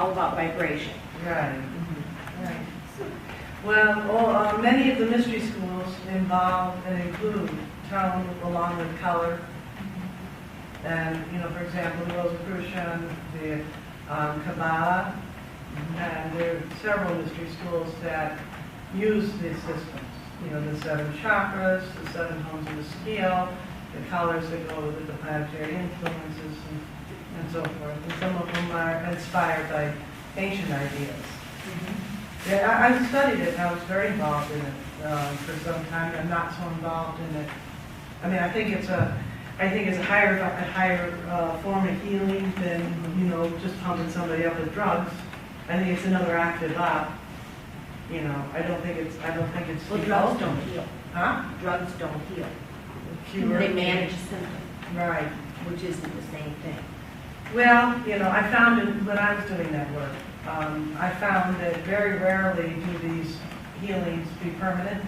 all about vibration. Right. Right. Well, many of the mystery schools involve and include tone along with color. And, you know, for example, the Rosicrucian, the Kabbalah, and there are several mystery schools that use these systems. You know, the 7 chakras, the 7 tones of the scale, the colors that go with the planetary influences, and so forth. And some of them are inspired by ancient ideas. Yeah, I studied it, and I was very involved in it for some time. I'm not so involved in it. I mean, I think it's a higher form of healing than, you know, just pumping somebody up with drugs. I think it's another active up. You know, I don't think it's. Well, drugs don't heal. Huh? Drugs don't heal. Cure. They manage a symptom. Right. Which isn't the same thing. Well, you know, I found it when I was doing that work. I found that very rarely do these healings be permanent.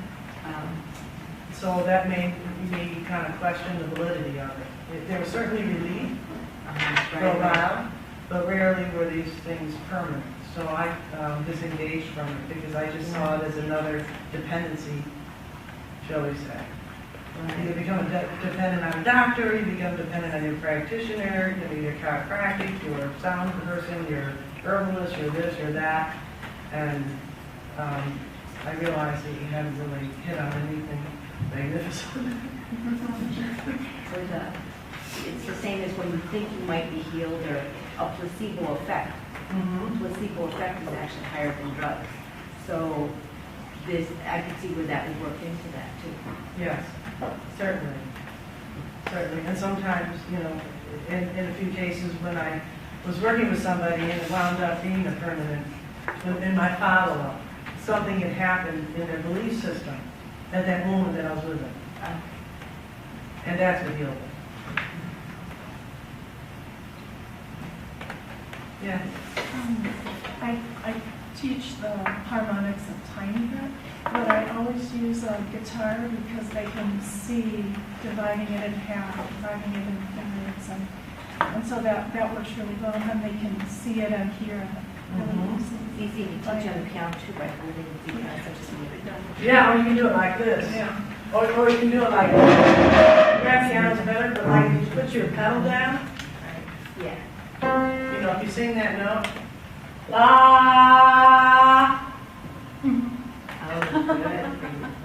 So that made me kind of question the validity of it. There was certainly relief for a while, but rarely were these things permanent. So I disengaged from it because I just saw it as another dependency, shall we say. You become dependent on a doctor, you become dependent on your practitioner, you know, your chiropractic, your sound person, your herbalist, your this or that. And I realized that you hadn't really hit on anything magnificent. It's the same as when you think you might be healed, or a placebo effect. Placebo effect is actually higher than drugs. So this, I can see where that would work into that too. Yes, certainly. Certainly. And sometimes, you know, in a few cases when I was working with somebody and it wound up being a permanent, in my follow-up, something had happened in their belief system at that moment that I was with them. And that's what healed them. Yeah. I teach the harmonics a tiny bit, but I always use a guitar because they can see dividing it in half, dividing it in fingers, and so that works really well. And then they can see it and hear it. It's easy to teach on the piano too, right? Yeah, or you can do it like this. Yeah. Or you can do it like this. Grand piano's better, but like you put your pedal down. Right. Yeah. You know, if you sing that note, la.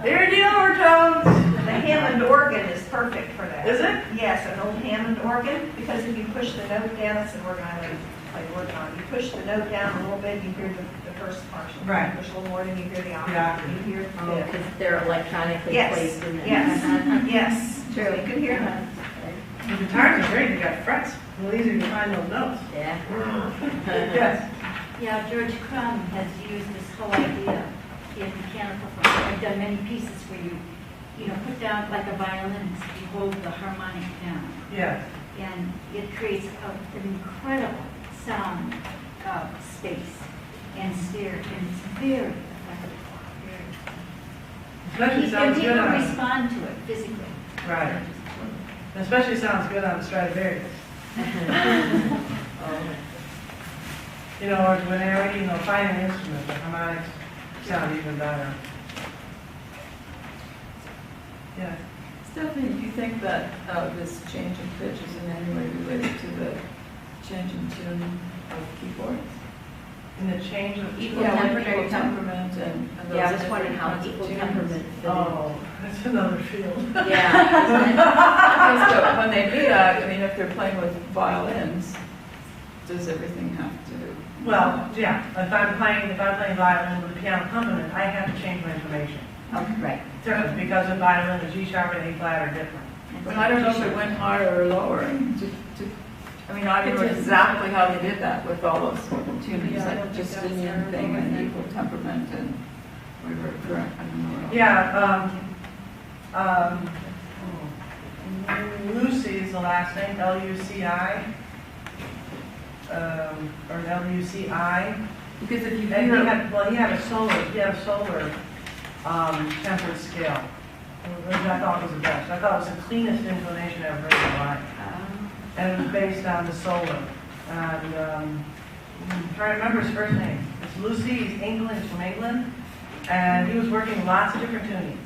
There are the overtones. The Hammond organ is perfect for that. Is it? Yes, an old Hammond organ, because if you push the note down, that's an organ I play work on. You push the note down a little bit, you hear the first portion. Right. You push a little more, then you hear the octave. Yeah. You hear the fifth. Because they're electronically placed in there. Yes. Yes. True. You can hear them. The guitars are great. You got frets. A little easier to find those notes. Yeah. Yes. Yeah, George Crumb has used this whole idea in mechanical form. I've done many pieces where you know, put down like a violin, you hold the harmonic down. Yes. And it creates an incredible sound space and stare, and it's very effective. Especially sounds And good people on. respond to it physically. Right. Especially sounds good on the Stradivarius. You know, or when they're, you know, finding an instrument, the harmonics sound even better. Yeah. Stephanie, do you think that this change in pitch is in any way related to the change in tune of keyboards? In the change of Equal Equal temperament. temperament and those Yeah, I was different wondering how kinds of equal tunes. temperament fit in. Oh, that's another field. Yeah. Okay, so when they do that, I mean, if they're playing with violins, does everything have to? Well, yeah. If I'm playing violin with a piano accompaniment, I have to change my information. Okay, right. Certainly, because in violin, the G sharp and A flat are different. But I don't know if it went higher or lower. I mean, I don't know exactly how they did that with all those tunings, like Justinian thing and equal temperament and we were correct. I don't know. Yeah. Lucy is the last name, L-U-C-I. Or L-U-C-I. Because if you And hear, he had a solar tempered scale, which I thought was the best. I thought it was the cleanest inclination I've ever heard in my life. And it was based on the solar. And I'm trying to remember his first name. It's Lucy, he's English from England, and he was working lots of different tunings.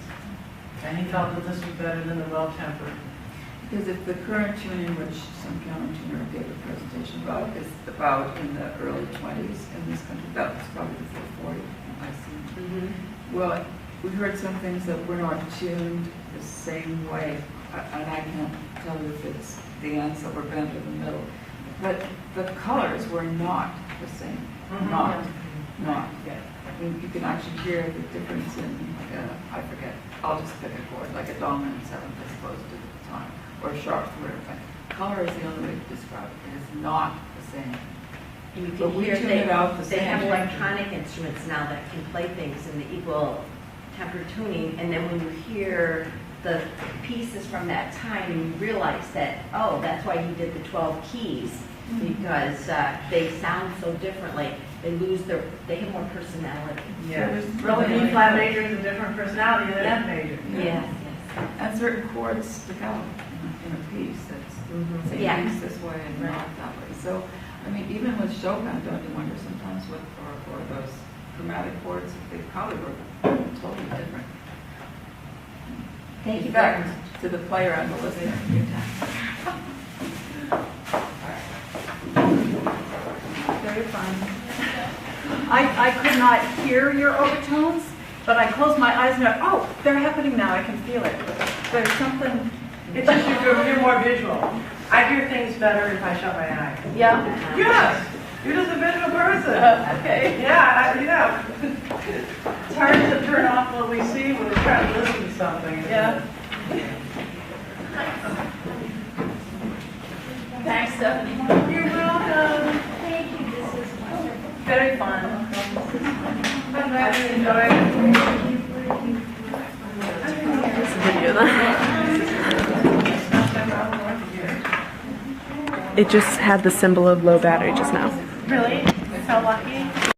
And he felt that this was better than the well-tempered. Because if the current tuning, which some piano tuner gave a presentation about, is about in the early 20s in this country, that was probably before 40, I see. Well, we heard some things that were not tuned the same way, and I can't tell you if it's the ends that were bent in the middle, but the colors were not the same. Not. I mean, you can actually hear the difference in, I forget, I'll just pick a chord, like a dominant seventh as opposed to the time, or a sharp third. Color is the only way to describe it. It is not the same. And you But can we hear tune it out the they same. have electronic instruments now that can play things in the equal tempered tuning, and then when you hear the pieces from that time, you realize that, oh, that's why he did the 12 keys, because they sound so differently. They have more personality. Yeah, really, E flat major is a different personality than F major. Yes, And certain chords stick out in a piece that's say Yeah. piece this way and not that way. So, I mean, even with Chopin, don't you wonder sometimes with or those chromatic chords, they probably were totally different. Thank you very much. To the player and the listener. Very fun. I could not hear your overtones, but I closed my eyes and oh, they're happening now. I can feel it. There's something. It's just you're more visual. I hear things better if I shut my eyes. Yeah. Yes, you're just a visual person. Okay. Yeah. It's hard to turn off what we see when we're trying to listen to something. Yeah. Thanks, Stephanie. You're welcome. Thank you, this is wonderful. Very fun. I'm glad you enjoyed it. It just had the symbol of low battery just now. Really? So lucky.